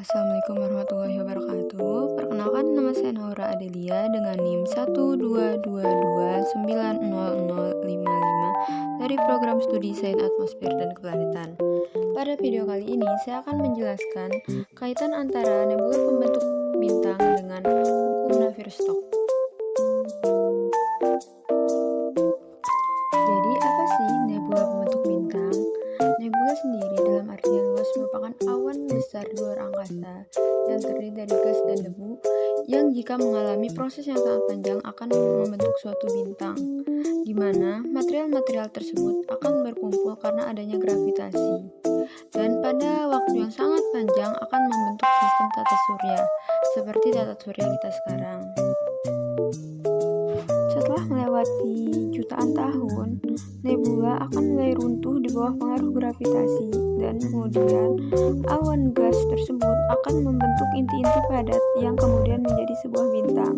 Assalamualaikum warahmatullahi wabarakatuh. Perkenalkan, nama saya Naura Adelia dengan NIM 122290055 dari program studi Sains Atmosfer dan Keplanetan. Pada video kali ini saya akan menjelaskan kaitan antara nebula pembentuk bintang dengan hukum Navier-Stokes. Jadi apa sih nebula pembentuk bintang? Nebula sendiri dalam artian luas merupakan awan besar di luar angkasa yang terdiri dari gas dan debu yang jika mengalami proses yang sangat panjang akan membentuk suatu bintang, di mana material-material tersebut akan berkumpul karena adanya gravitasi, dan pada waktu yang sangat panjang akan membentuk sistem tata surya, seperti tata surya kita sekarang. Setelah melewati jutaan tahun, nebula akan mulai runtuh di bawah pengaruh gravitasi, dan kemudian awan gas tersebut akan membentuk inti-inti padat yang kemudian menjadi sebuah bintang.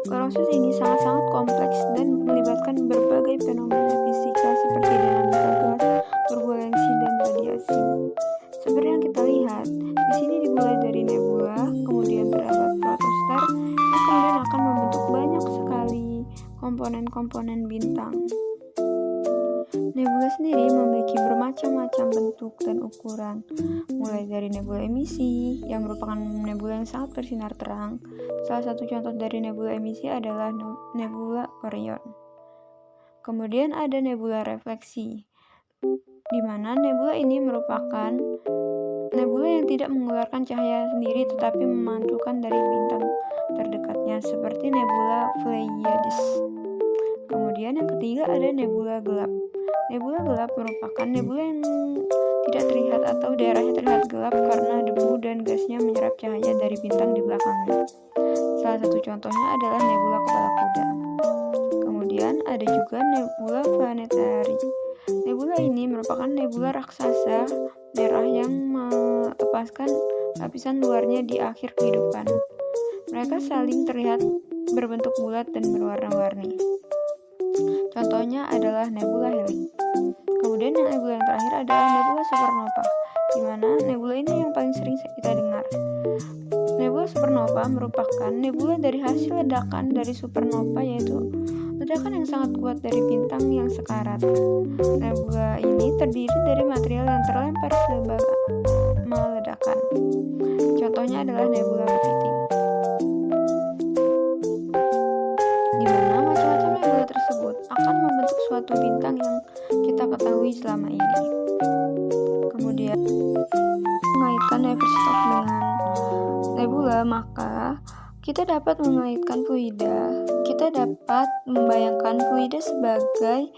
Proses ini sangat-sangat kompleks dan melibatkan berbagai fenomena fisika seperti dinamika gas, turbulensi, dan radiasi. Seperti yang kita lihat, di sini dimulai dari nebula, kemudian terdapat protostar, yang kemudian akan membentuk banyak sekali komponen-komponen bintang. Nebula sendiri memiliki bermacam-macam bentuk dan ukuran, mulai dari nebula emisi, yang merupakan nebula yang sangat bersinar terang. Salah satu contoh dari nebula emisi adalah nebula Orion. Kemudian ada nebula refleksi, di mana nebula ini merupakan nebula yang tidak mengeluarkan cahaya sendiri tetapi memantulkan dari bintang terdekatnya, seperti nebula Pleiades. Kemudian yang ketiga ada nebula gelap. Nebula gelap merupakan nebula yang tidak terlihat atau daerahnya terlihat gelap karena debu dan gasnya menyerap cahaya dari bintang di belakangnya. Salah satu contohnya adalah nebula kepala kuda. Kemudian ada juga nebula planetari. Nebula ini merupakan nebula raksasa merah yang melepaskan lapisan luarnya di akhir kehidupan. Mereka saling terlihat berbentuk bulat dan berwarna-warni. Contohnya adalah nebula Helix. Kemudian yang nebula yang terakhir adalah nebula supernova, di mana nebula ini yang paling sering kita dengar. Nebula supernova merupakan nebula dari hasil ledakan dari supernova, yaitu ledakan yang sangat kuat dari bintang yang sekarat. Nebula ini terdiri dari material yang terlempar selama ledakan. Contohnya adalah nebula kepiting. Di mana macam-macam nebula tersebut akan membentuk suatu bintang yang kita ketahui selama ini. Kemudian mengaitkan Navier-Stokes dengan nebula, maka kita dapat mengaitkan fluida. Kita dapat membayangkan fluida sebagai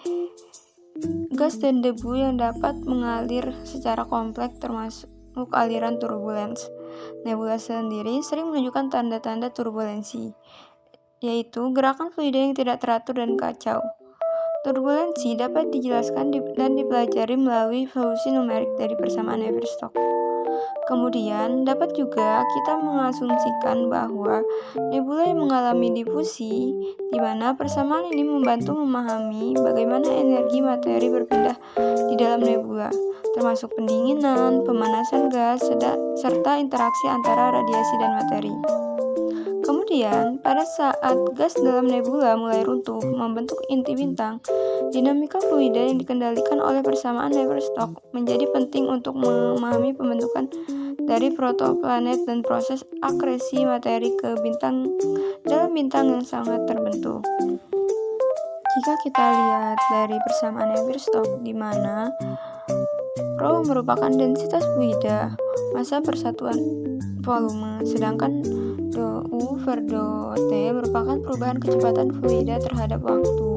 gas dan debu yang dapat mengalir secara kompleks termasuk aliran turbulens. Nebula sendiri sering menunjukkan tanda-tanda turbulensi, yaitu gerakan fluida yang tidak teratur dan kacau. Turbulensi dapat dijelaskan dan dipelajari melalui solusi numerik dari persamaan Navier-Stokes. Kemudian, dapat juga kita mengasumsikan bahwa nebula yang mengalami difusi, di mana persamaan ini membantu memahami bagaimana energi materi berpindah di dalam nebula, termasuk pendinginan, pemanasan gas, serta interaksi antara radiasi dan materi. Kemudian, pada saat gas dalam nebula mulai runtuh membentuk inti bintang, dinamika fluida yang dikendalikan oleh persamaan Navier-Stokes menjadi penting untuk memahami pembentukan dari protoplanet dan proses akresi materi ke bintang dalam bintang yang sangat terbentuk. Jika kita lihat dari persamaan Navier-Stokes, di mana Rho merupakan densitas fluida, massa persatuan volume, sedangkan U per T merupakan perubahan kecepatan fluida terhadap waktu,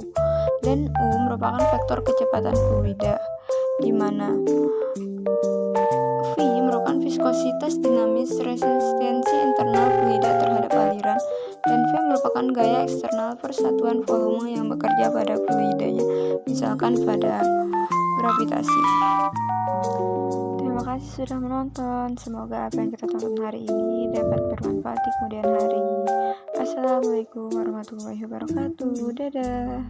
dan U merupakan vektor kecepatan fluida, di mana V merupakan viskositas dinamis resistensi internal fluida terhadap aliran, dan V merupakan gaya eksternal persatuan volume yang bekerja pada fluidanya, misalkan pada gravitasi. Terima kasih sudah menonton. Semoga apa yang kita tonton hari ini dapat bermanfaat di kemudian hari. Assalamualaikum warahmatullahi wabarakatuh. Dadah.